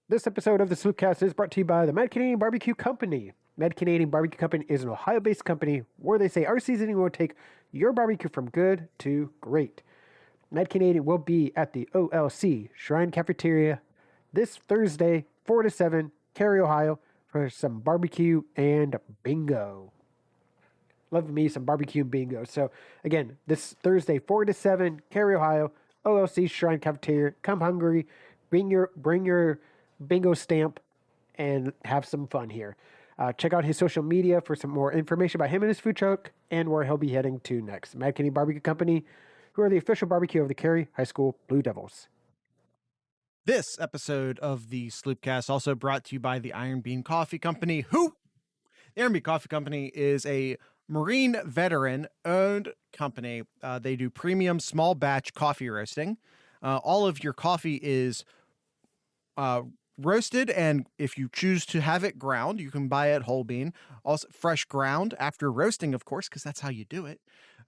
This episode of the Sloopcast is brought to you by the Mad Canadian Barbecue Company. Mad Canadian Barbecue Company is an Ohio-based company where they say our seasoning will take your barbecue from good to great. Mad Canadian will be at the OLC Shrine Cafeteria this Thursday, 4 to 7, Cary, Ohio, for some barbecue and bingo. Love me some barbecue and bingo. So, again, this Thursday, 4 to 7, Cary, Ohio, OLC Shrine Cafeteria. Come hungry, bring your bingo stamp, and have some fun here. Check out his social media for some more information about him and his food truck and where he'll be heading to next. Mad Canadian Barbecue Company, who are the official barbecue of the Cary High School Blue Devils. This episode of the Sloopcast also brought to you by the Iron Bean Coffee Company. The Iron Bean Coffee Company is a Marine veteran-owned company. They do premium small batch coffee roasting. All of your coffee is roasted, and if you choose to have it ground, you can buy it whole bean. Also, fresh ground after roasting, of course, because that's how you do it.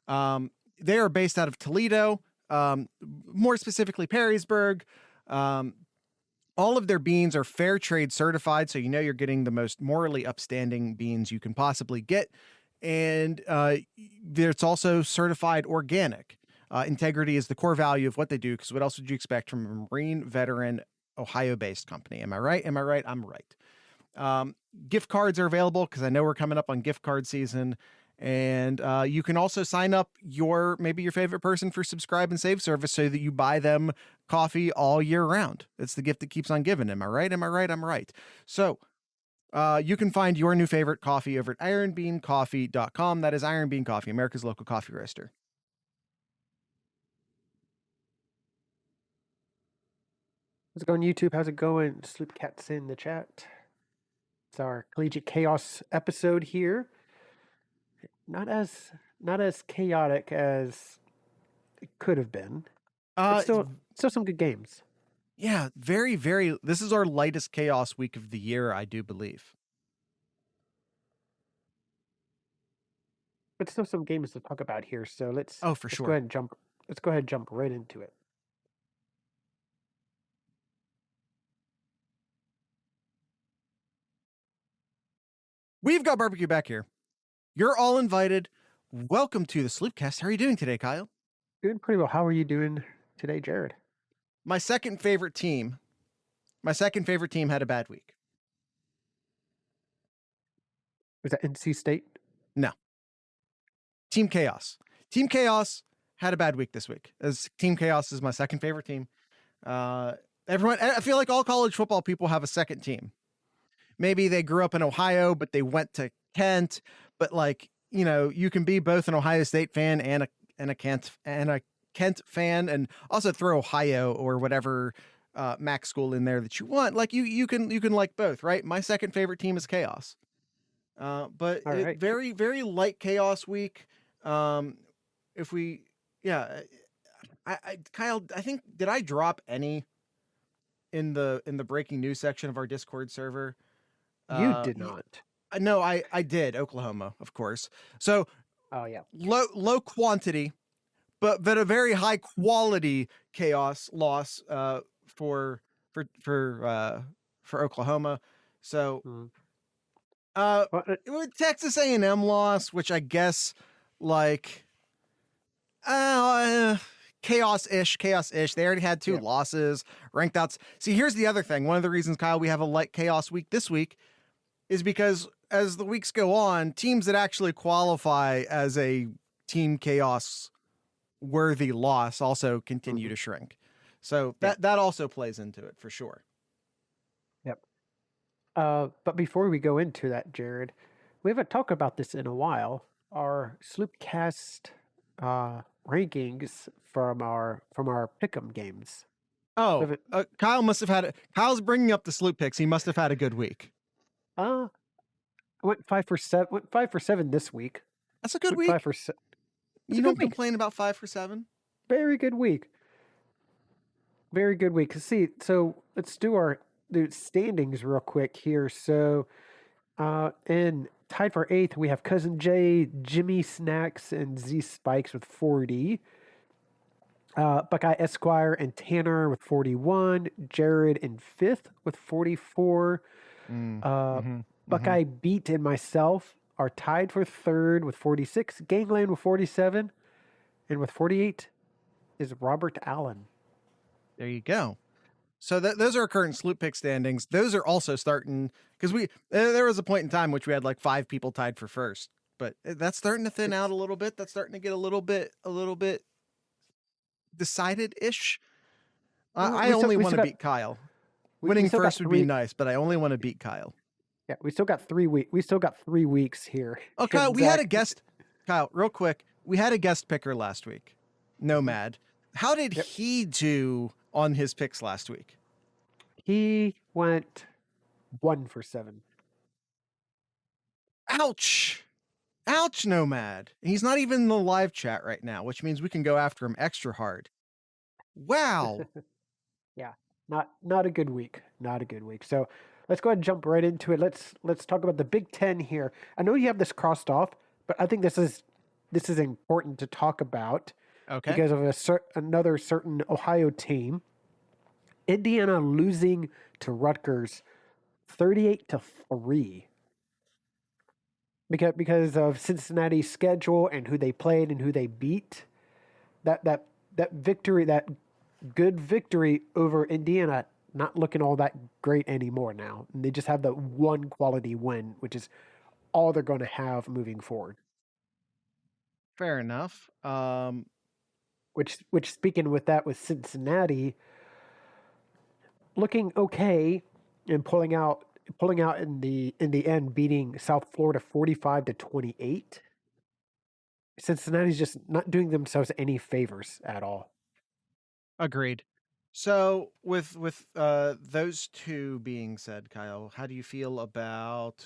They are based out of Toledo, more specifically Perrysburg. All of their beans are fair trade certified, so you know you're getting the most morally upstanding beans you can possibly get. And it's also certified organic. Integrity is the core value of what they do, because what else would you expect from a Marine veteran Ohio-based company? Am I right? I'm right. Gift cards are available because I know we're coming up on gift card season. And you can also sign up maybe your favorite person for subscribe and save service so that you buy them coffee all year round. It's the gift that keeps on giving. Am I right? I'm right. So you can find your new favorite coffee over at ironbeancoffee.com. That is Iron Bean Coffee, America's local coffee roaster. How's it going, YouTube? How's it going? Sloopcat's in the chat. It's our Collegiate Chaos episode here. Not as chaotic as it could have been. But still some good games. Yeah, very, very. This is our lightest chaos week of the year, I do believe. But still some games to talk about here. So let's sure. Let's go ahead and jump right into it. We've got barbecue back here. You're all invited. Welcome to the Sloopcast. How are you doing today, Kyle? Doing pretty well. How are you doing today, Jared? My second favorite team had a bad week. Was that NC State? No. Team Chaos. Team Chaos had a bad week this week. As Team Chaos is my second favorite team. Everyone, I feel like all college football people have a second team. Maybe they grew up in Ohio, but they went to Kent. But you can be both an Ohio State fan and a Kent fan, and also throw Ohio or whatever MAC school in there that you want. Like you can like both, right? My second favorite team is Chaos. But right. Very, very light Chaos week. Kyle, I think, did I drop any in the breaking news section of our Discord server? You did not. No, I did. Oklahoma, of course. So, oh yeah, low quantity, but a very high quality Chaos loss for Oklahoma. So, Texas A&M loss, which I guess chaos-ish. They already had two losses, ranked outs. See, here's the other thing. One of the reasons, Kyle, we have a light chaos week this week is because as the weeks go on, teams that actually qualify as a Team Chaos worthy loss also continue to shrink. So that also plays into it for sure. Yep. But before we go into that, Jared, we haven't talked about this in a while. Our Sloopcast rankings from our pick'em games. Oh, Kyle must have had Kyle's bringing up the Sloop picks. He must have had a good week. I went 5 for 7. Went 5 for 7 this week. That's a good week. 5 for 7. You don't complain about 5 for 7. Very good week. Very good week. See, so let's do the standings real quick here. So, in tied for 8th, we have Cousin Jay, Jimmy Snacks, and Z Spikes with 40. Buckeye Esquire and Tanner with 41. Jared in 5th with 44. Buckeye Beat and myself are tied for 3rd with 46. Gangland with 47. And with 48 is Robert Allen. There you go. So those are our current Sloop Pick standings. Those are also starting, because there was a point in time which we had like 5 people tied for first, but that's starting to thin out a little bit. That's starting to get a little bit decided-ish. I only want to beat Kyle. Winning first would be nice, but I only want to beat Kyle. Yeah, we still got 3 weeks. We still got 3 weeks here. Oh, Kyle, we had a guest. Kyle, real quick, we had a guest picker last week, Nomad. How did he do on his picks last week? He went 1 for 7. Ouch. Ouch, Nomad. He's not even in the live chat right now, which means we can go after him extra hard. Wow. Yeah, not a good week. Not a good week. So let's go ahead and jump right into it. Let's talk about the Big Ten here. I know you have this crossed off, but I think this is important to talk about. Okay. Because of another certain Ohio team. Indiana losing to Rutgers 38-3. Because of Cincinnati's schedule and who they played and who they beat. That victory, that good victory over Indiana, not looking all that great anymore now. And they just have the one quality win, which is all they're going to have moving forward. Fair enough. Which speaking with that, with Cincinnati looking okay and pulling out in the end, beating South Florida 45-28. Cincinnati's just not doing themselves any favors at all. Agreed. So with those two being said, Kyle, how do you feel about,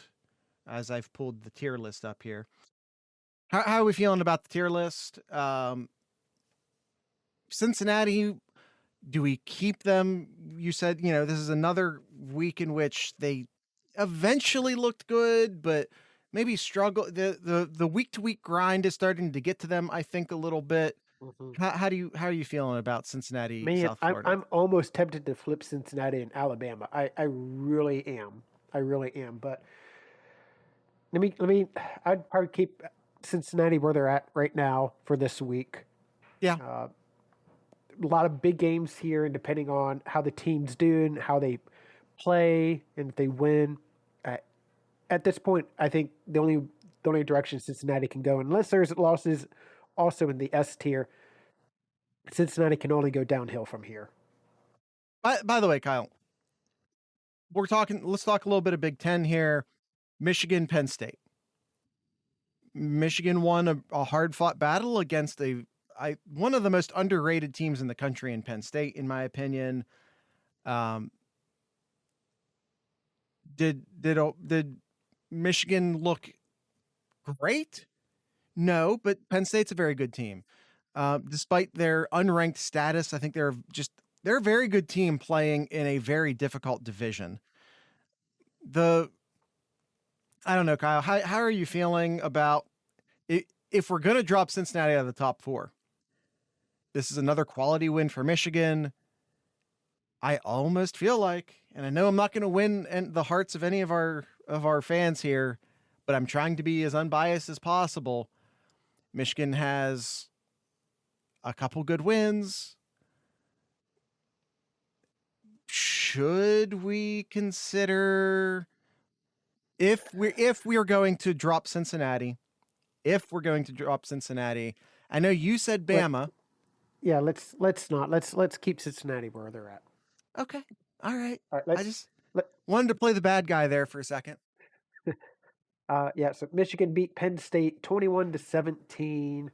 as I've pulled the tier list up here, how are we feeling about the tier list? Cincinnati, do we keep them? You said, this is another week in which they eventually looked good, but maybe struggle. The week-to-week grind is starting to get to them, I think, a little bit. Mm-hmm. How are you feeling about Cincinnati, Man, South Florida? I'm almost tempted to flip Cincinnati and Alabama. I really am. But I'd probably keep Cincinnati where they're at right now for this week. Yeah. A lot of big games here, and depending on how the team's doing, how they play, and if they win. At this point, I think the only direction Cincinnati can go, unless there's losses also in the S tier, Cincinnati can only go downhill from here. By the way, Kyle, let's talk a little bit of Big Ten here. Michigan, Penn State. Michigan won a hard-fought battle against one of the most underrated teams in the country in Penn State, in my opinion. Did Michigan look great? No, but Penn State's a very good team. Despite their unranked status, I think they're a very good team playing in a very difficult division. I don't know, Kyle, how are you feeling about it? If we're going to drop Cincinnati out of the top 4, this is another quality win for Michigan. I almost feel like, and I know I'm not going to win the hearts of any of our fans here, but I'm trying to be as unbiased as possible. Michigan has a couple good wins. Should we consider, if we are going to drop Cincinnati, I know you said Bama. Yeah, let's not. Let's keep Cincinnati where they're at. Okay. All right. I just wanted to play the bad guy there for a second. So Michigan beat Penn State 21-17.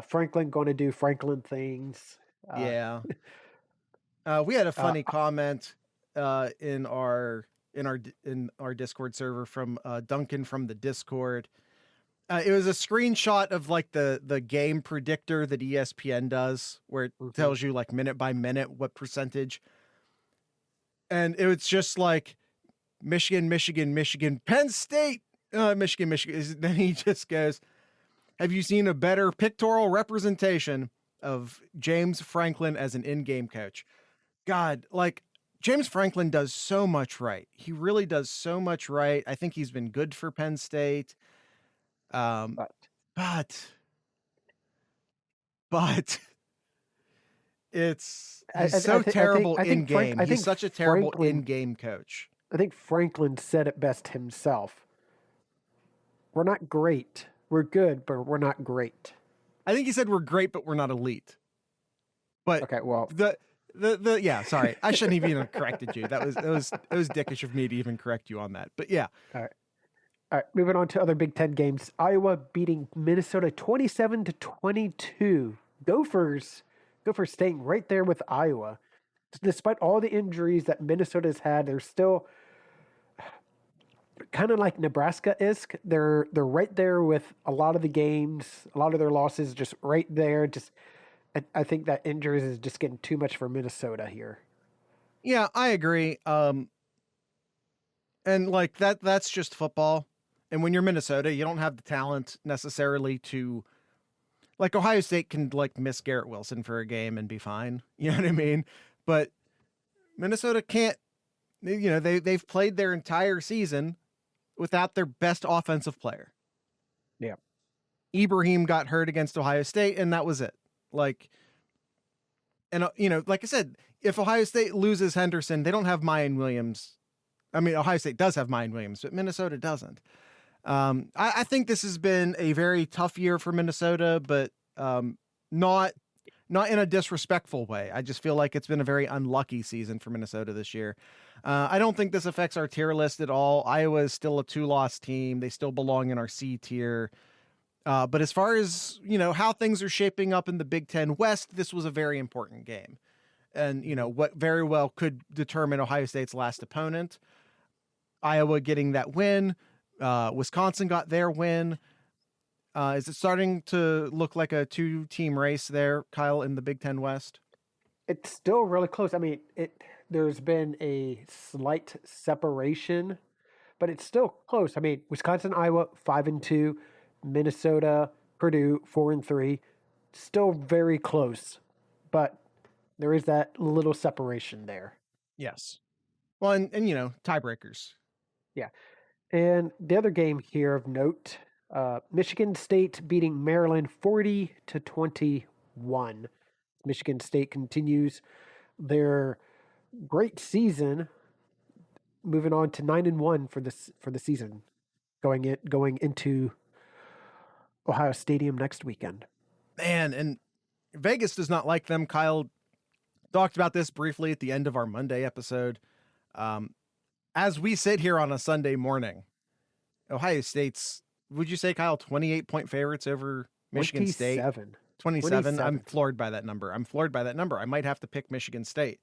Franklin going to do Franklin things. Yeah. We had a funny comment in our Discord server from Duncan from the Discord. It was a screenshot of like the game predictor that ESPN does, where it tells you like minute by minute what percentage. And it was just like Michigan, Penn State, Michigan. Then he just goes, "Have you seen a better pictorial representation of James Franklin as an in-game coach. God, like James Franklin does so much right. He really does so much right. I think he's been good for Penn State. But But I, he's I, so terrible I in think game. I He's think such a terrible Franklin in-game coach. I think Franklin said it best himself. We're not great. We're good, but we're not great. I think he said we're great, but we're not elite. But Okay, well, yeah, sorry. I shouldn't have even corrected you. It was dickish of me to even correct you on that. But yeah. all right. All right, moving on to other Big Ten games. Iowa beating Minnesota 27-22. Gophers staying right there with Iowa. Despite all the injuries that Minnesota's had, they're still kind of like Nebraska is. They're right there with a lot of the games, a lot of their losses, just right there. I think that injuries is just getting too much for Minnesota here. Yeah, I agree. And like that's just football. And when you're Minnesota, you don't have the talent necessarily to, like, Ohio State can like miss Garrett Wilson for a game and be fine. You know what I mean? But Minnesota can't. You know, they've played their entire season without their best offensive player. Yeah. Ibrahim got hurt against Ohio State, and that was it. Like, and you know, like I said, if Ohio State loses Henderson, they don't have Mayan Williams. I mean, Ohio State does have Mayan Williams, but Minnesota doesn't. I think this has been a very tough year for Minnesota, but not in a disrespectful way. I just feel like it's been a very unlucky season for Minnesota this year. I don't think this affects our tier list at all. Iowa is still a 2-loss team. They still belong in our C tier. But as far as, you know, how things are shaping up in the Big Ten West, this was a very important game. And, you know, what very well could determine Ohio State's last opponent. Iowa getting that win. Wisconsin got their win. Is it starting to look like a 2-team race there, Kyle, in the Big Ten West? It's still really close. I mean, there's been a slight separation, but it's still close. I mean, Wisconsin, Iowa 5-2, Minnesota, Purdue 4-3, still very close, but there is that little separation there. Yes. Well, and you know, tiebreakers. Yeah. And the other game here of note, Michigan State beating Maryland 40-21. Michigan State continues their great season, moving on to 9-1 for the season, going into Ohio Stadium next weekend. Man, and Vegas does not like them. Kyle talked about this briefly at the end of our Monday episode. As we sit here on a Sunday morning, Ohio State's, would you say, Kyle, 28-point favorites over Michigan State? 27. I'm floored by that number. I might have to pick Michigan State.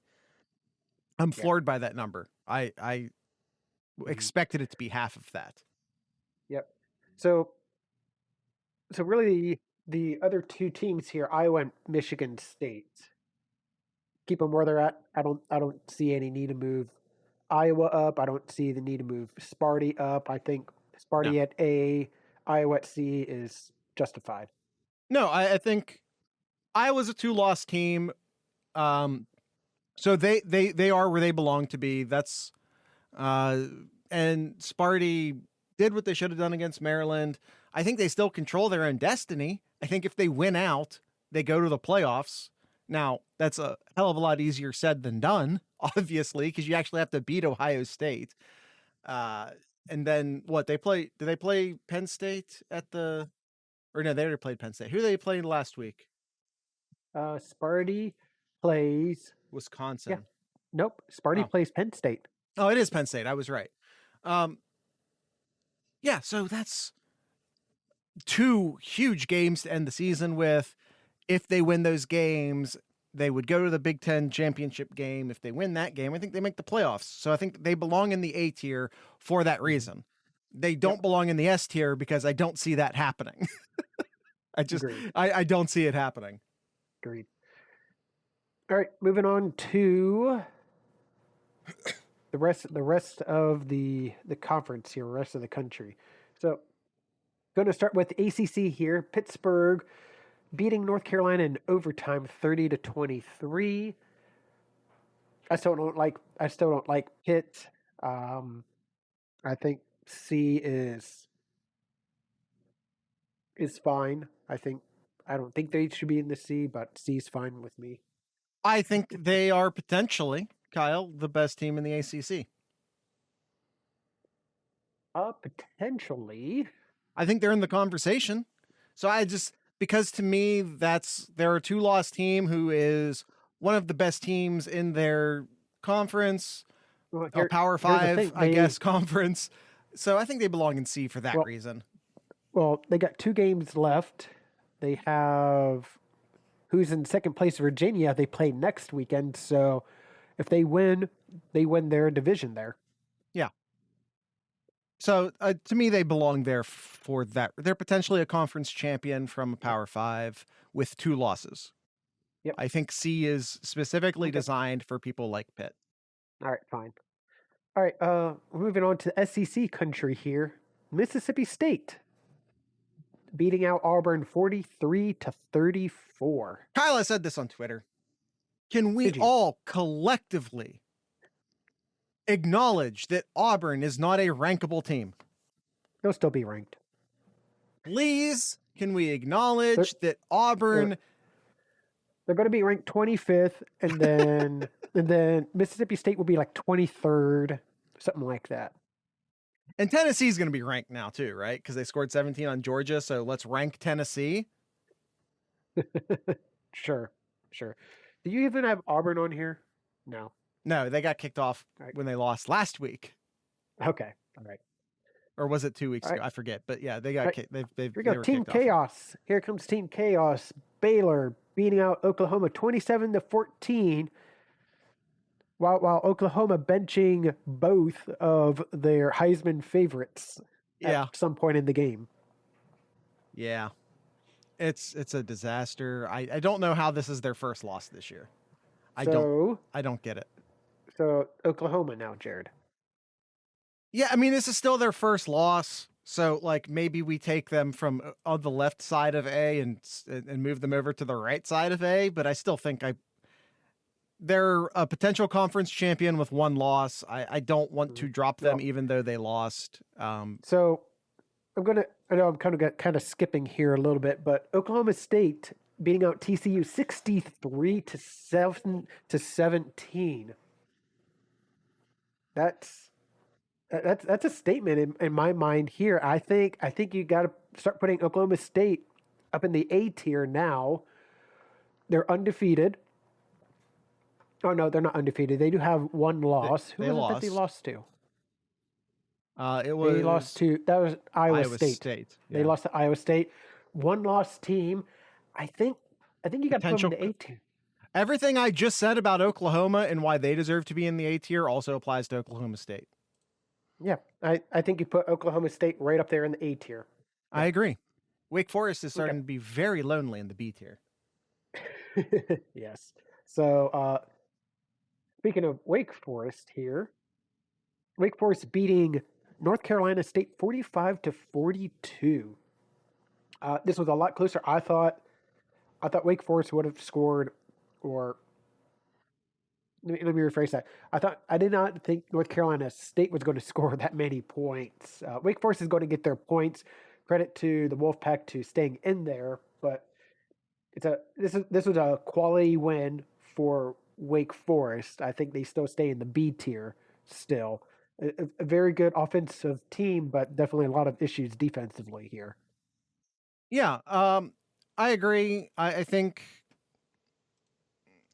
I'm floored by that number. I expected it to be half of that. Yep. So really the other two teams here, Iowa and Michigan State, keep them where they're at. I don't see any need to move Iowa up. I don't see the need to move Sparty up. I think Sparty at A, Iowa at C is justified. No, I think Iowa's a 2-loss team. So they are where they belong to be. That's and Sparty did what they should have done against Maryland. I think they still control their own destiny. I think if they win out, they go to the playoffs. Now, that's a hell of a lot easier said than done, obviously, because you actually have to beat Ohio State. And then what do they play Penn State or no, they already played Penn State. Who they played last week? Sparty plays Wisconsin. Yeah. Nope. Sparty plays Penn State. Oh, it is Penn State. I was right. Yeah, so that's 2 huge games to end the season with. If they win those games, they would go to the Big Ten championship game. If they win that game, I think they make the playoffs. So I think they belong in the A tier for that reason. They don't belong in the S tier because I don't see that happening. I don't see it happening. Agreed. All right, moving on to the rest of the conference here, rest of the country. So, going to start with ACC here. Pittsburgh beating North Carolina in overtime 30-23. I still don't like Pitt. I think C is fine. I don't think they should be in the C, but C is fine with me. I think they are potentially, Kyle, the best team in the ACC. Potentially. I think they're in the conversation. So because to me, they're a 2-loss team who is one of the best teams in their conference, Well, a Power here's the 5, thing. I guess, conference. So I think they belong in C for that reason. Well, they got 2 games left. They have who's in second place, Virginia. They play next weekend. So if they win their division there. Yeah. So to me, they belong there for that. They're potentially a conference champion from a Power 5 with 2 losses. Yep. I think C is specifically designed for people like Pitt. All right, fine. All right, moving on to SEC country here. Mississippi State beating out Auburn 43-34. Kyle, I said this on Twitter. Can we all collectively acknowledge that Auburn is not a rankable team? They'll still be ranked. Please, can we acknowledge that Auburn... They're going to be ranked 25th, and then Mississippi State will be like 23rd, something like that. And Tennessee's going to be ranked now too, right? Because they scored 17 on Georgia, so let's rank Tennessee. Sure. Do you even have Auburn on here? No. No, they got kicked off when they lost last week. Okay, all right. Or was it 2 weeks ago? I forget. But yeah, they got kicked. Here we go. Team Chaos. Here comes Team Chaos. Baylor beating out Oklahoma 27-14. While Oklahoma benching both of their Heisman favorites at some point in the game. Yeah. It's a disaster. I don't know how this is their first loss this year. I don't get it. So Oklahoma now, Jared. Yeah, I mean, this is still their first loss. So like maybe we take them from on the left side of A and move them over to the right side of A, but I still think they're a potential conference champion with 1 loss. I don't want to drop them even though they lost. So I know I'm kind of skipping here a little bit, but Oklahoma State beating out TCU 63-17. That's a statement in my mind here. I think you got to start putting Oklahoma State up in the A tier now. They're undefeated. Oh no, they're not undefeated. They do have 1 loss. Who was it that they lost to? They lost to Iowa State. Yeah. They lost to Iowa State. 1 loss team. I think you got to put them in the A tier. Everything I just said about Oklahoma and why they deserve to be in the A tier also applies to Oklahoma State. Yeah, I think you put Oklahoma State right up there in the A tier. I agree. Wake Forest is starting to be very lonely in the B tier. Yes. So, speaking of Wake Forest here, Wake Forest beating North Carolina State 45-42. This was a lot closer. I thought Wake Forest would have scored, or let me rephrase that. I did not think North Carolina State was going to score that many points. Wake Forest is going to get their points. Credit to the Wolfpack to staying in there, but this was a quality win for Wake Forest. I think they still stay in the B tier still. A very good offensive team, but definitely a lot of issues defensively here. Yeah, I agree. I think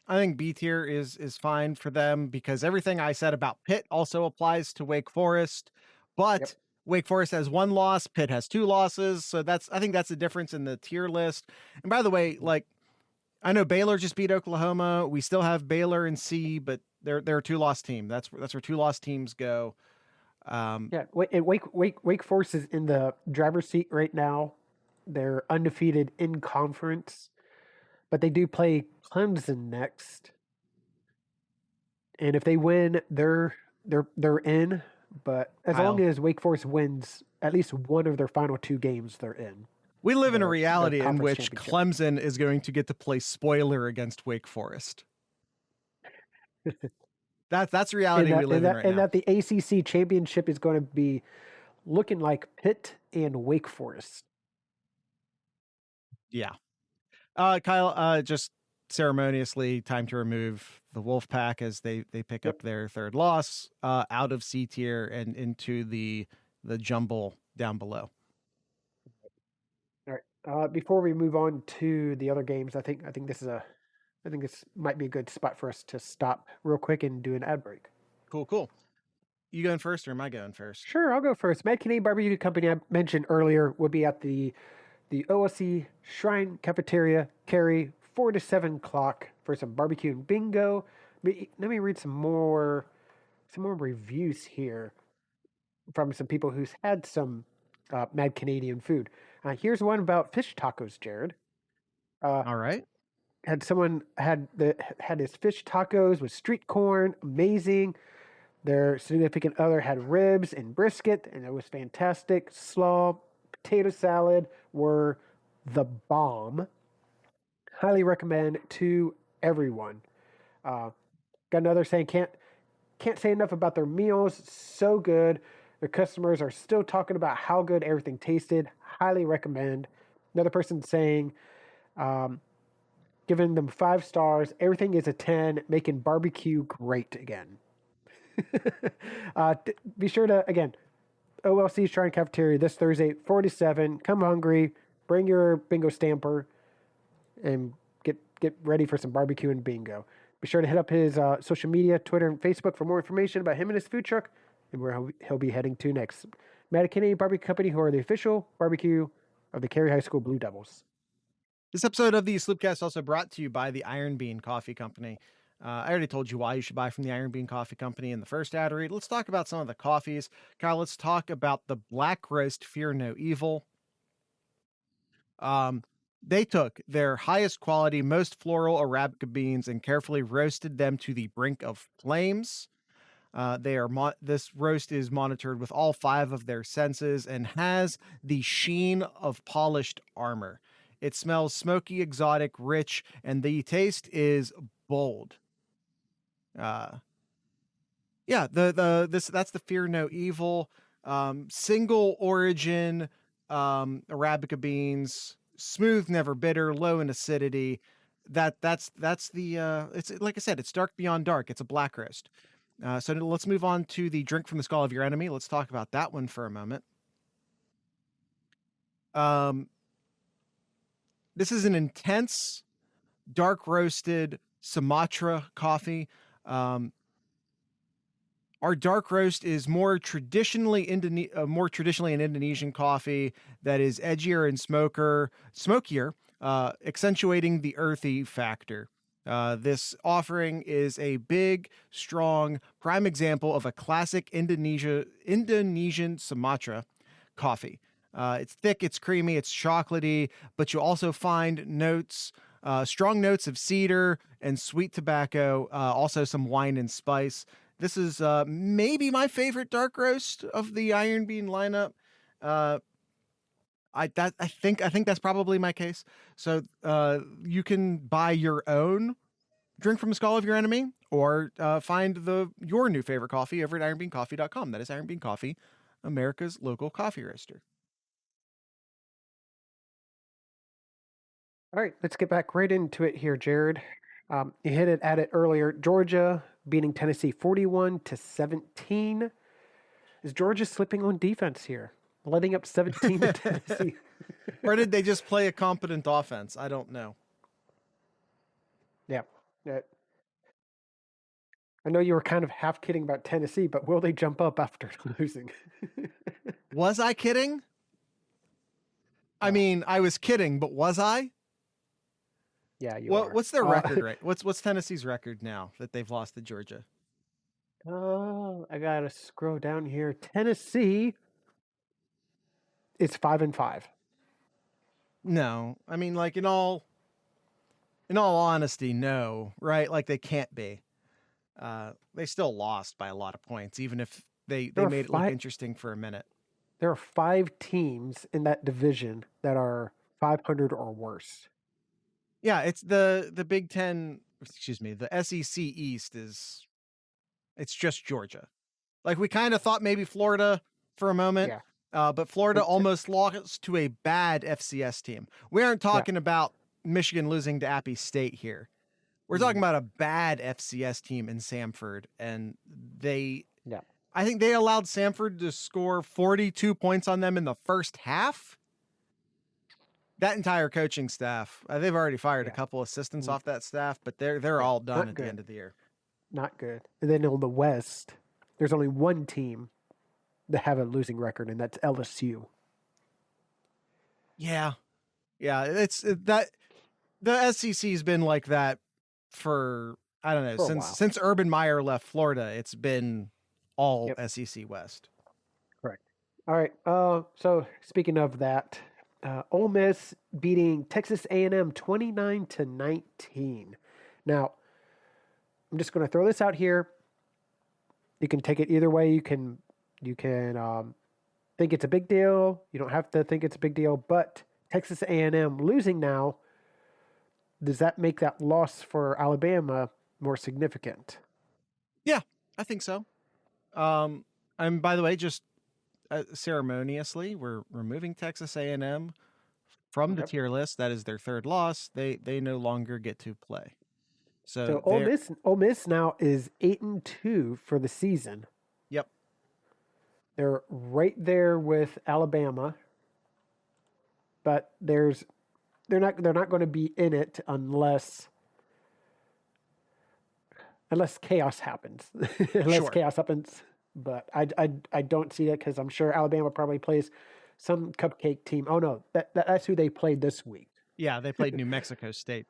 B tier is fine for them because everything I said about Pitt also applies to Wake Forest, but Wake Forest has 1 loss, Pitt has 2 losses, so I think that's the difference in the tier list. And by the way, like I know Baylor just beat Oklahoma. We still have Baylor in C, but they're a 2-loss team. That's where 2-loss teams go. Wake Forest is in the driver's seat right now. They're undefeated in conference, but they do play Clemson next. And if they win, they're in. But as long as Wake Forest wins at least one of their final 2 games, they're in. We live in a the reality in conference which championship. Clemson is going to get to play spoiler against Wake Forest. That's reality we live in right and now. that the ACC championship is going to be looking like Pitt and Wake Forest. Yeah. Kyle, just ceremoniously time to remove the Wolfpack as they pick up their third loss out of C tier and into the jumble down below. All right. Before we move on to the other games, I think this might be a good spot for us to stop real quick and do an ad break. Cool. You going first or am I going first? Sure, I'll go first. Mad Canadian Barbecue Company I mentioned earlier will be at the OLC Shrine Cafeteria, Cary, 4 to 7 o'clock for some barbecue and bingo. Let me read some more reviews here from some people who's had some Mad Canadian food. Here's one about fish tacos, Jared. All right. Had someone had his fish tacos with street corn, amazing. Their significant other had ribs and brisket, and it was fantastic. Slaw, potato salad were the bomb. Highly recommend to everyone. Got another saying can't say enough about their meals. So good. Their customers are still talking about how good everything tasted. Highly recommend. Another person saying, giving them 5 stars. Everything is a 10, making barbecue great again. Be sure to, again, OLC Shrine Cafeteria this Thursday, 4 to 7. Come hungry. Bring your bingo stamper and get ready for some barbecue and bingo. Be sure to hit up his social media, Twitter and Facebook for more information about him and his food truck and where he'll be heading to next. Mad Canadian Barbecue Company, who are the official barbecue of the Cary High School Blue Devils. This episode of the Sloopcast also brought to you by the Iron Bean Coffee Company. I already told you why you should buy from the Iron Bean Coffee Company in the first ad read. Let's talk about some of the coffees. Kyle, let's talk about the Black Roast Fear No Evil. They took their highest quality, most floral Arabica beans and carefully roasted them to the brink of flames. This roast is monitored with all 5 of their senses and has the sheen of polished armor. It smells smoky, exotic, rich, and the taste is bold. That's the Fear No Evil, single origin, Arabica beans, smooth, never bitter, low in acidity. That's the it's like I said, it's dark beyond dark. It's a black roast. So let's move on to the drink from the skull of your enemy. Let's talk about that one for a moment. This is an intense, dark roasted Sumatra coffee. Our dark roast is more traditionally an Indonesian coffee that is edgier and smokier, accentuating the earthy factor. This offering is a big, strong, prime example of a classic Indonesian Sumatra coffee. It's thick, it's creamy, it's chocolatey, but you also find strong notes of cedar and sweet tobacco, also some wine and spice. This is maybe my favorite dark roast of the Iron Bean lineup. I think that's probably my case. So you can buy your own drink from the skull of your enemy, or find your new favorite coffee over at ironbeancoffee.com. That is Iron Bean Coffee, America's local coffee roaster. All right, let's get back right into it here, Jared. You hit it at it earlier. Georgia beating Tennessee 41-17. Is Georgia slipping on defense here, letting up 17 to Tennessee? Or did they just play a competent offense? I don't know. Yeah. I know you were kind of half kidding about Tennessee, but will they jump up after losing? Was I kidding? I mean, I was kidding, but was I? Yeah, you are. What's their record right? What's Tennessee's record now that they've lost to Georgia? I gotta scroll down here. Tennessee is 5-5. No, I mean, like in all honesty, no, right? Like they can't be. They still lost by a lot of points, even if they made it look interesting for a minute. there are 5 teams in that division that are 500 or worse. Yeah, it's the Big Ten. Excuse me, the SEC East it's just Georgia. Like we kind of thought maybe Florida for a moment, but Florida almost lost to a bad FCS team. We aren't talking about Michigan losing to Appy State here. We're talking about a bad FCS team in Samford, and I think they allowed Samford to score 42 points on them in the first half. That entire coaching staff, they've already fired a couple assistants off that staff, but they're all done at the end of the year. Not good. And then on the West, there's only one team that have a losing record, and that's LSU. Yeah. It's that the SEC's been like that for I don't know since Urban Meyer left Florida. It's been all SEC West. Correct. All right. So speaking of that, Ole Miss beating Texas A&M 29-19. Now, I'm just going to throw this out here. You can take it either way. You can think it's a big deal. You don't have to think it's a big deal. But Texas A&M losing now, does that make that loss for Alabama more significant? Yeah, I think so. And by the way, just ceremoniously, we're removing Texas A&M from the tier list. That is their third loss. They no longer get to play. So Ole Miss now is 8-2 for the season. Yep. They're right there with Alabama, but they're not going to be in it unless chaos happens. Chaos happens, but I don't see it because I'm sure Alabama probably plays some cupcake team. Oh no, that's who they played this week. Yeah, they played New Mexico State.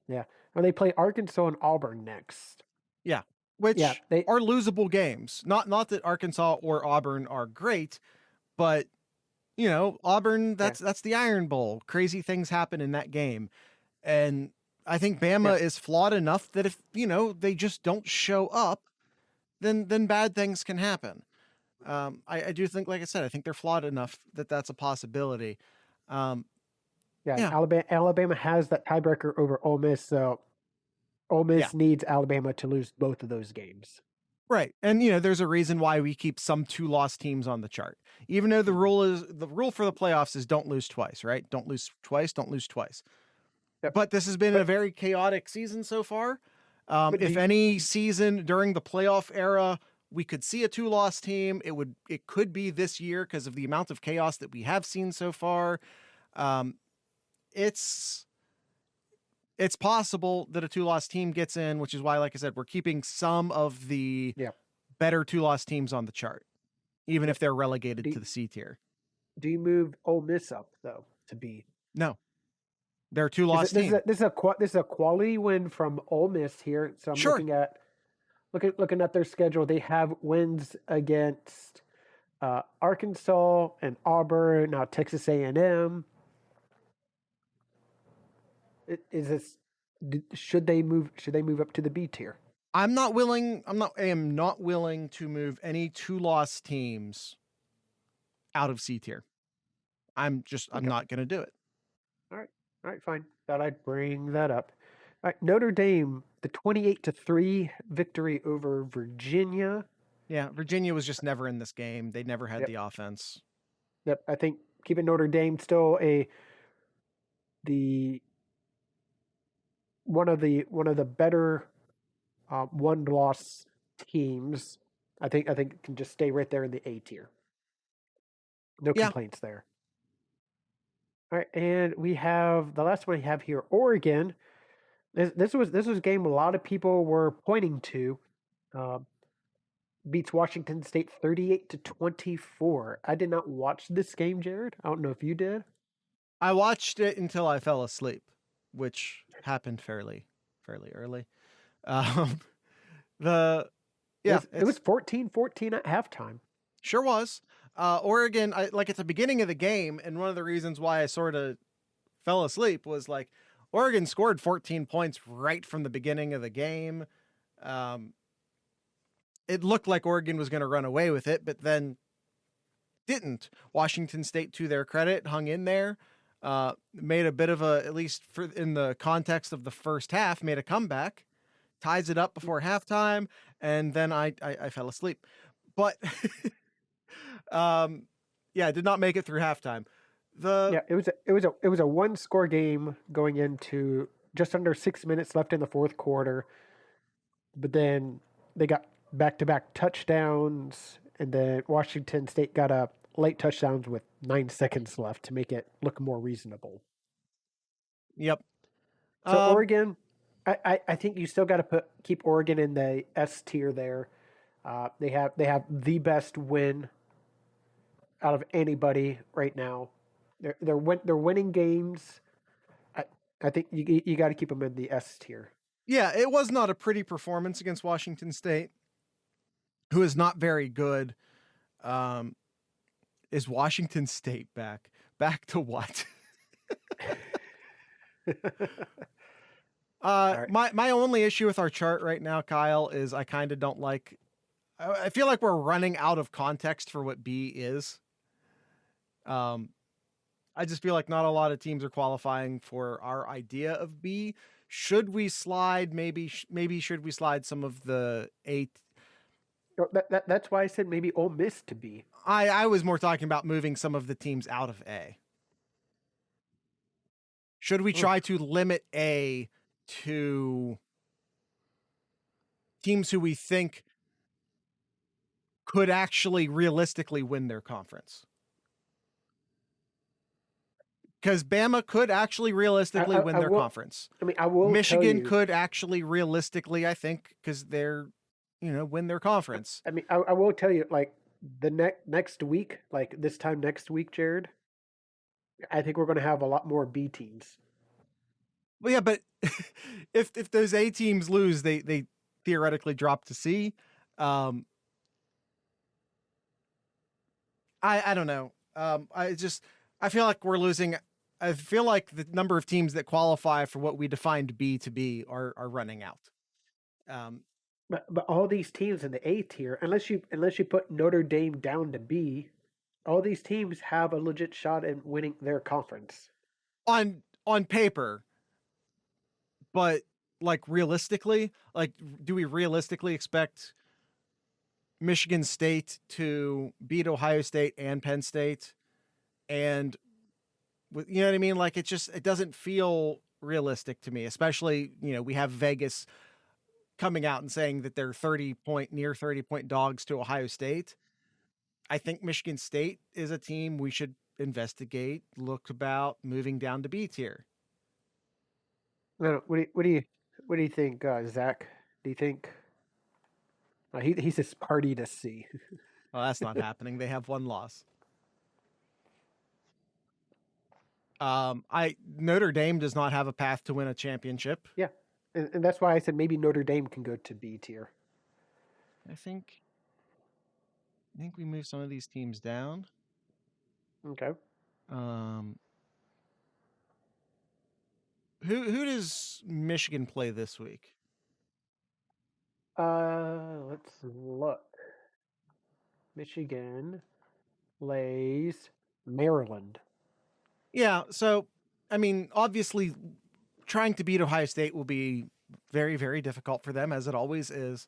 Yeah, and they play Arkansas and Auburn next. Yeah, which are losable games. Not that Arkansas or Auburn are great, but Auburn, that's the Iron Bowl. Crazy things happen in that game. And I think Bama is flawed enough that if, they just don't show up, then bad things can happen. I do think, like I said, I think they're flawed enough that that's a possibility. Alabama has that tiebreaker over Ole Miss, so Ole Miss needs Alabama to lose both of those games. Right. And there's a reason why we keep some 2-loss teams on the chart. Even though the rule for the playoffs is don't lose twice, right? Don't lose twice, don't lose twice. Yep. But this has been a very chaotic season so far. If any season during the playoff era we could see a 2-loss team, it could be this year because of the amount of chaos that we have seen so far. It's possible that a 2-loss team gets in, which is why, like I said, we're keeping some of the better 2-loss teams on the chart, even if they're relegated to the C tier. Do you move Ole Miss up though to B? No, they're a 2-loss team. This is a quality win from Ole Miss here. So I'm looking at their schedule. They have wins against Arkansas and Auburn. Now Texas A&M. Should they move up to the B tier? I am not willing to move any 2-loss teams out of C tier. I'm not going to do it. All right, fine. Thought I'd bring that up. All right, Notre Dame, the 28-3 victory over Virginia. Yeah, Virginia was just never in this game. They never had the offense. Yep, I think keeping Notre Dame still one of the better 1-loss teams. I think it can just stay right there in the A tier. No complaints there. All right, and we have the last one we have here, Oregon. This was a game a lot of people were pointing to. Beats Washington State 38-24. I did not watch this game, Jared. I don't know if you did. I watched it until I fell asleep, which happened fairly early. It was 14-14 at halftime. Sure was. Oregon, like at the beginning of the game, and one of the reasons why I sort of fell asleep was like Oregon scored 14 points right from the beginning of the game. It looked like Oregon was going to run away with it, but then didn't. Washington State, to their credit, hung in there, made a bit of a, at least for in the context of the first half, made a comeback, ties it up before halftime, and then I fell asleep. But yeah, did not make it through halftime. Yeah, it was a one score game going into just under 6 minutes left in the fourth quarter. But then they got back to back touchdowns, and then Washington State got a late touchdowns with 9 seconds left to make it look more reasonable. Yep. So Oregon, I think you still got to keep Oregon in the S tier there. They have the best win out of anybody right now. They're winning games. I think you got to keep them in the S tier. Yeah, it was not a pretty performance against Washington State, who is not very good. Is Washington State back? Back to what? Right. My only issue with our chart right now, Kyle, is I kind of don't like. I feel like we're running out of context for what B is. I just feel like not a lot of teams are qualifying for our idea of B. Should we slide? Maybe should we slide some of the A? That's why I said maybe Ole Miss to B. I was more talking about moving some of the teams out of A. Should we try to limit A to teams who we think could actually realistically win their conference? Because Bama could actually realistically win their conference. I mean, I will. Michigan could actually realistically, I think, because they're, win their conference. I mean, I will tell you, like the next week, like this time next week, Jared, I think we're going to have a lot more B teams. Well, yeah, but if those A teams lose, they theoretically drop to C. I don't know. I feel like we're losing. I feel like the number of teams that qualify for what we defined B to be are running out. But all these teams in the A tier, unless you put Notre Dame down to B, all these teams have a legit shot at winning their conference. On paper, but like realistically, like do we realistically expect Michigan State to beat Ohio State and Penn State? And you know what I mean? Like it doesn't feel realistic to me, especially, we have Vegas coming out and saying that they're near 30-point dogs to Ohio State. I think Michigan State is a team we should investigate, look about moving down to B tier. What do you think, Zach? Do you think he says party to C? Well, that's not happening. They have one loss. Notre Dame does not have a path to win a championship. Yeah, and that's why I said maybe Notre Dame can go to B tier. I think we move some of these teams down. Okay. Who does Michigan play this week? Let's look. Michigan plays Maryland. Yeah, so I mean, obviously, trying to beat Ohio State will be very, very difficult for them, as it always is.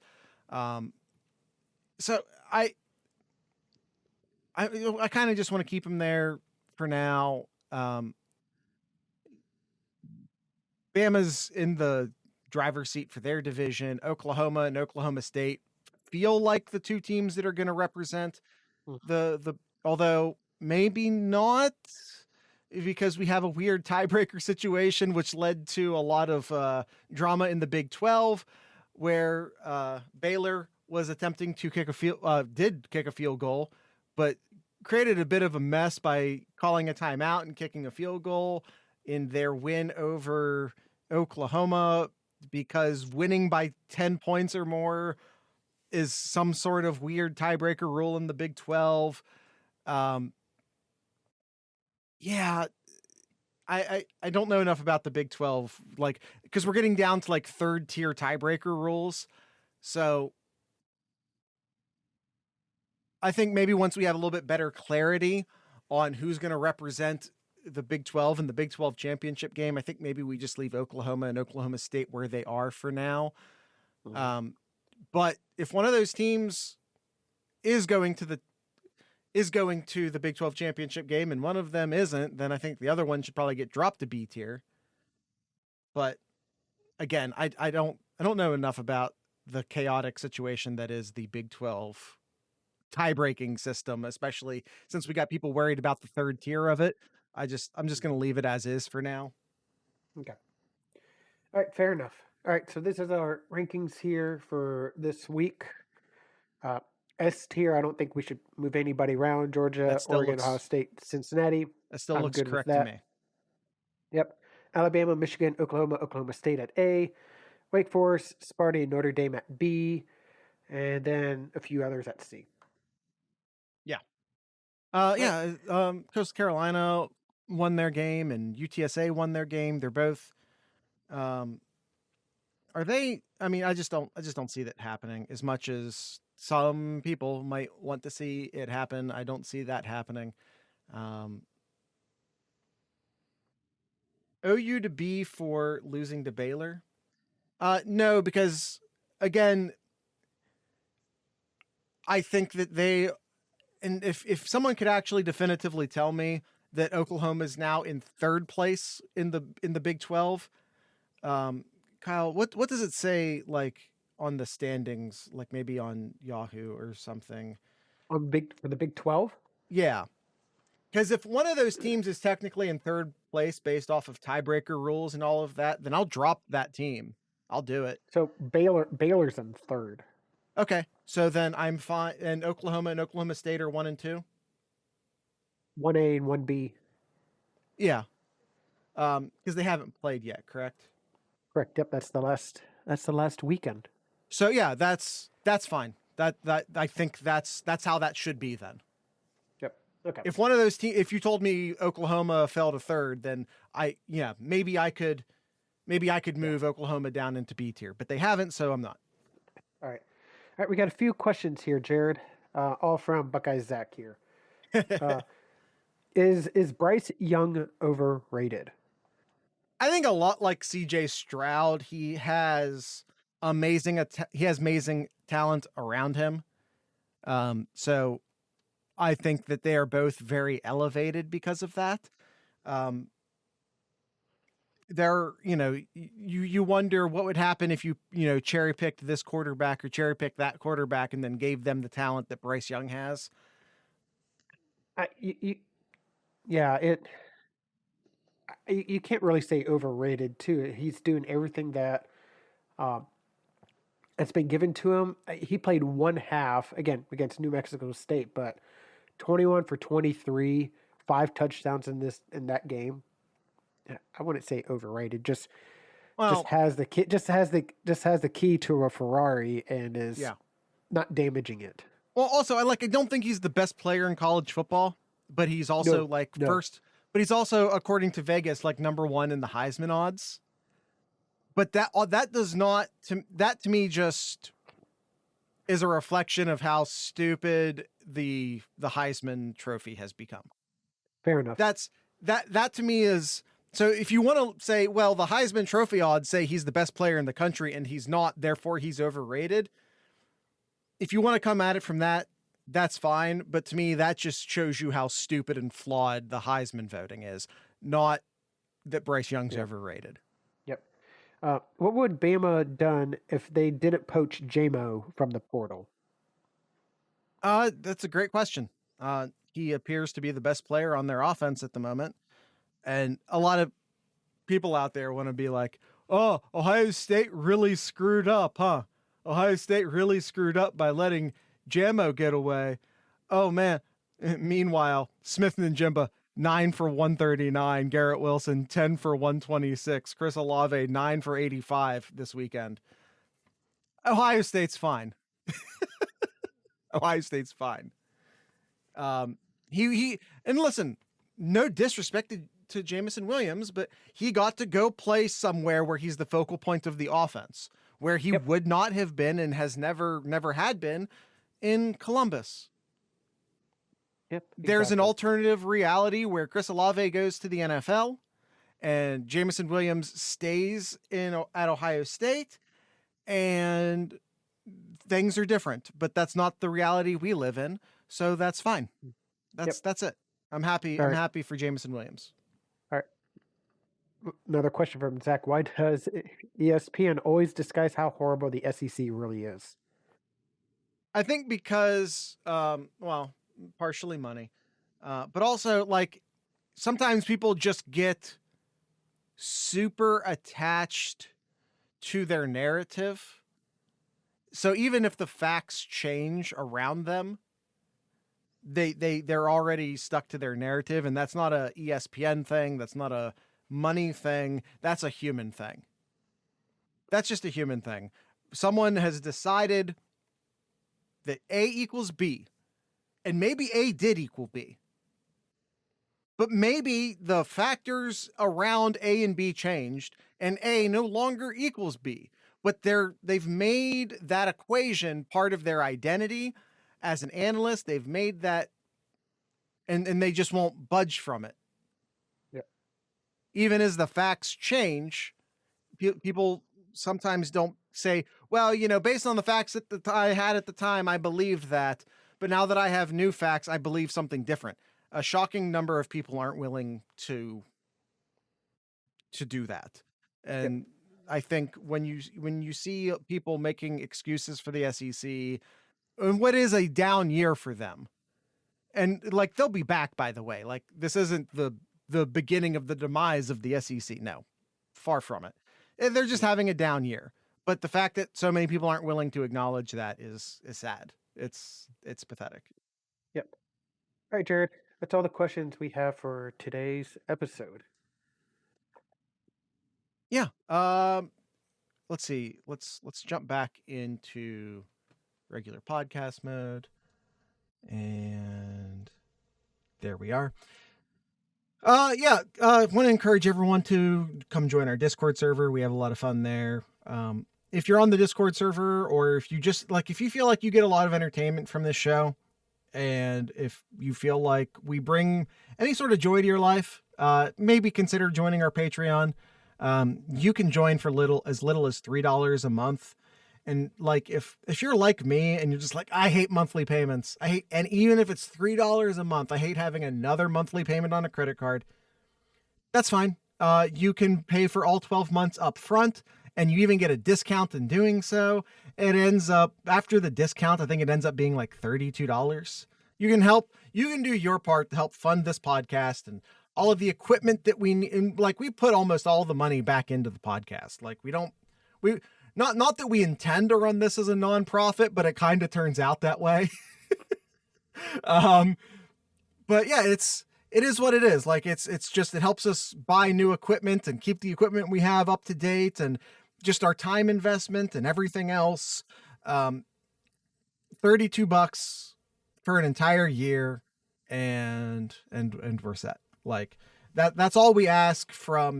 So I kind of just want to keep them there for now. Bama's in the driver's seat for their division. Oklahoma and Oklahoma State feel like the two teams that are going to represent the although maybe not, because we have a weird tiebreaker situation, which led to a lot of drama in the Big 12, where Baylor was attempting to kick a field goal, but created a bit of a mess by calling a timeout and kicking a field goal in their win over Oklahoma, because winning by 10 points or more is some sort of weird tiebreaker rule in the Big 12. Yeah, I don't know enough about the Big 12, like, because we're getting down to like third tier tiebreaker rules. So I think maybe once we have a little bit better clarity on who's going to represent the Big 12 and the Big 12 championship game, I think maybe we just leave Oklahoma and Oklahoma State where they are for now. But if one of those teams is going to the Big 12 championship game and one of them isn't, then I think the other one should probably get dropped to B tier. But again, I don't know enough about the chaotic situation that is the Big 12 tie-breaking system, especially since we got people worried about the third tier of it. I'm just going to leave it as is for now. Okay. All right, fair enough. All right, so this is our rankings here for this week. S tier, I don't think we should move anybody around. Georgia, Oregon, Ohio State, Cincinnati. That still looks correct to me. Yep. Alabama, Michigan, Oklahoma State at A. Wake Forest, Sparty, and Notre Dame at B. And then a few others at C. Yeah. Coastal Carolina won their game and UTSA won their game. They're both, are they, I mean, I just don't see that happening as much as some people might want to see it happen. I don't see that happening. OU to B for losing to Baylor. No, because again, I think that and if someone could actually definitively tell me that Oklahoma is now in third place in the Big 12, Kyle, what does it say like on the standings, like maybe on Yahoo or something? For the Big 12? Yeah. Because if one of those teams is technically in third place based off of tiebreaker rules and all of that, then I'll drop that team. I'll do it. So Baylor's in third. Okay. So then I'm fine. And Oklahoma State are 1 and 2? 1A and 1B. Yeah. Because they haven't played yet, correct? Correct. Yep, that's the last weekend. So yeah, that's fine. That I think that's how that should be then. Yep. Okay. If one of those teams, if you told me Oklahoma fell to third, then maybe I could move Oklahoma down into B tier, but they haven't, so I'm not. All right, we got a few questions here, Jared, all from Buckeye Zach here. Is Bryce Young overrated? I think a lot like CJ Stroud, he has amazing talent around him. So I think that they are both very elevated because of that. You wonder what would happen if you cherry picked this quarterback or cherry picked that quarterback and then gave them the talent that Bryce Young has. You can't really say overrated too. He's doing everything that that's been given to him. He played one half again against New Mexico State, but 21 for 23, 5 touchdowns in that game. I wouldn't say overrated. Just has the key to a Ferrari and is not damaging it. Well, also I don't think he's the best player in college football, but he's also first. But he's also, according to Vegas, like number 1 in the Heisman odds. But that does not that to me just is a reflection of how stupid the Heisman Trophy has become. Fair enough. That to me is. So if you want to say, well, the Heisman Trophy odds say he's the best player in the country and he's not, therefore he's overrated. If you want to come at it from that, that's fine. But to me, that just shows you how stupid and flawed the Heisman voting is, not that Bryce Young's overrated. Yep. What would Bama done if they didn't poach J-Mo from the portal? That's a great question. He appears to be the best player on their offense at the moment. And a lot of people out there want to be like, oh, Ohio State really screwed up, huh? Ohio State really screwed up by letting Jammo get away. Oh, man. Meanwhile, Smith and Njimba, 9 for 139. Garrett Wilson, 10 for 126. Chris Olave, 9 for 85 this weekend. Ohio State's fine. Ohio State's fine. And listen, no disrespect to Jamison Williams, but he got to go play somewhere where he's the focal point of the offense, where he would not have been and has never had been in Columbus. Yep. There's an exactly. alternative reality where Chris Olave goes to the NFL and Jameson Williams stays at Ohio State, and things are different. But that's not the reality we live in, so that's fine. Yep. That's it. I'm happy. All I'm right. happy for Jameson Williams. All right. Another question from Zach. Why does ESPN always disguise how horrible the SEC really is? I think because, well, partially money, but also like sometimes people just get super attached to their narrative. So even if the facts change around them, they're already stuck to their narrative, and that's not a ESPN thing. That's not a money thing. That's a human thing. That's just a human thing. Someone has decided that A equals B, and maybe A did equal B. But maybe the factors around A and B changed, and A no longer equals B. But they've made that equation part of their identity as an analyst. They've made that, and they just won't budge from it. Yeah. Even as the facts change, people sometimes don't say, well, based on the facts that I had at the time, I believed that. But now that I have new facts, I believe something different. A shocking number of people aren't willing to do that. And I think when you see people making excuses for the SEC and what is a down year for them, and like they'll be back, by the way, like this isn't the beginning of the demise of the SEC. No, far from it. They're just having a down year. But the fact that so many people aren't willing to acknowledge that is sad. It's pathetic. Yep. All right, Jared. That's all the questions we have for today's episode. Yeah. Let's see. Let's jump back into regular podcast mode. And there we are. Yeah, want to encourage everyone to come join our Discord server. We have a lot of fun there. If you're on the Discord server, or if you feel like you get a lot of entertainment from this show, and if you feel like we bring any sort of joy to your life, maybe consider joining our Patreon. You can join for as little as $3 a month. And like, if you're like me and you're just like, I hate monthly payments. And even if it's $3 a month, I hate having another monthly payment on a credit card. That's fine. You can pay for all 12 months up front, and you even get a discount in doing so. It ends up, after the discount, I think it ends up being like $32. You can do your part to help fund this podcast and all of the equipment that we need. Like, we put almost all the money back into the podcast. Like, not that we intend to run this as a nonprofit, but it kind of turns out that way. But yeah, it is what it is. Like, it helps us buy new equipment and keep the equipment we have up to date, and just our time investment and everything else. $32 for an entire year, and we're set. Like, that's all we ask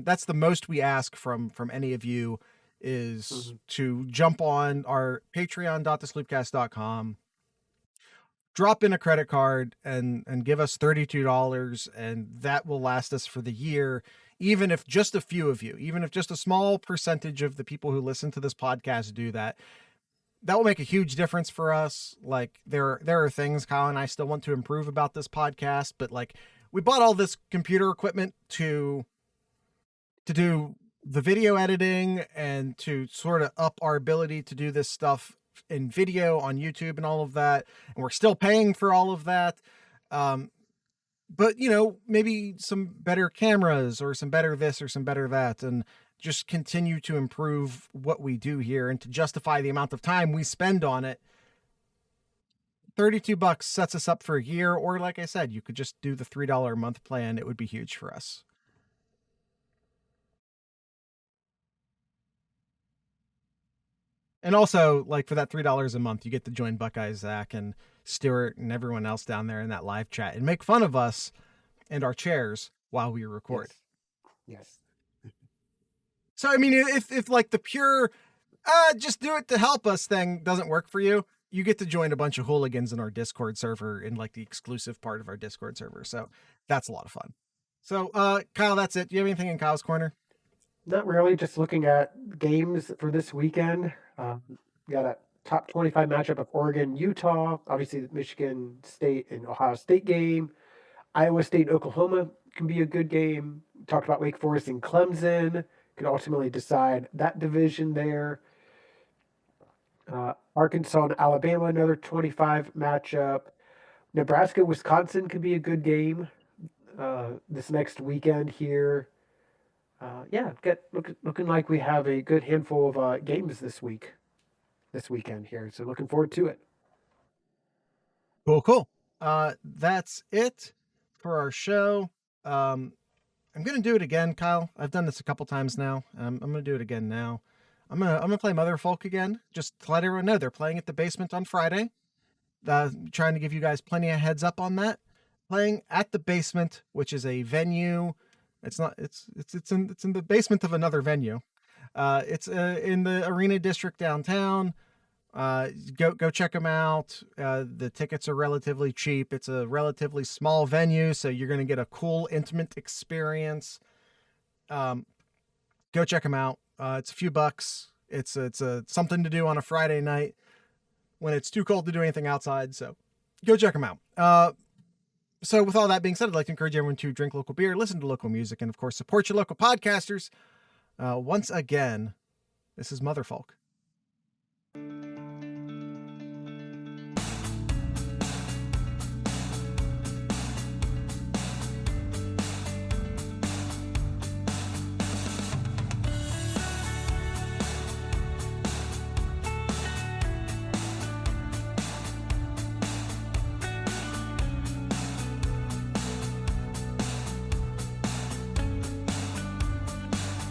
that's the most we ask from any of you, is to jump on our patreon.thesloopcast.com, drop in a credit card, and give us $32, and that will last us for the year. Even if just a few of you, even if just a small percentage of the people who listen to this podcast do that, that will make a huge difference for us. Like, there are things Kyle and I still want to improve about this podcast, but like, we bought all this computer equipment to do the video editing and to sort of up our ability to do this stuff in video on YouTube and all of that. And we're still paying for all of that. But maybe some better cameras, or some better this, or some better that, and just continue to improve what we do here and to justify the amount of time we spend on it. $32 sets us up for a year, or like I said, you could just do the $3 a month plan. It would be huge for us. And also, like, for that $3 a month, you get to join Buckeye, Zach, and Stuart, and everyone else down there in that live chat, and make fun of us and our chairs while we record. Yes. So, I mean, if like the pure, just do it to help us thing doesn't work for you, you get to join a bunch of hooligans in our Discord server in like the exclusive part of our Discord server. So that's a lot of fun. So, Kyle, that's it. Do you have anything in Kyle's corner? Not really. Just looking at games for this weekend. Got a top 25 matchup of Oregon, Utah. Obviously, the Michigan State and Ohio State game. Iowa State, Oklahoma can be a good game. Talked about Wake Forest and Clemson. Could ultimately decide that division there. Arkansas and Alabama, another 25 matchup. Nebraska, Wisconsin could be a good game this next weekend here. Yeah, looking like we have a good handful of games this weekend here. So looking forward to it. Cool. That's it for our show. I'm gonna do it again, Kyle. I've done this a couple times now. I'm gonna do it again now. I'm gonna play Motherfolk again, just to let everyone know they're playing at the basement on Friday. Trying to give you guys plenty of heads up on that. Playing at the basement, which is a venue. It's in the basement of another venue. It's in the Arena District downtown. Go check them out. The tickets are relatively cheap. It's a relatively small venue, so you're going to get a cool, intimate experience. Go check them out. It's a few bucks. It's something to do on a Friday night when it's too cold to do anything outside. So go check them out. So with all that being said, I'd like to encourage everyone to drink local beer, listen to local music, and of course, support your local podcasters. Once again, this is Motherfolk.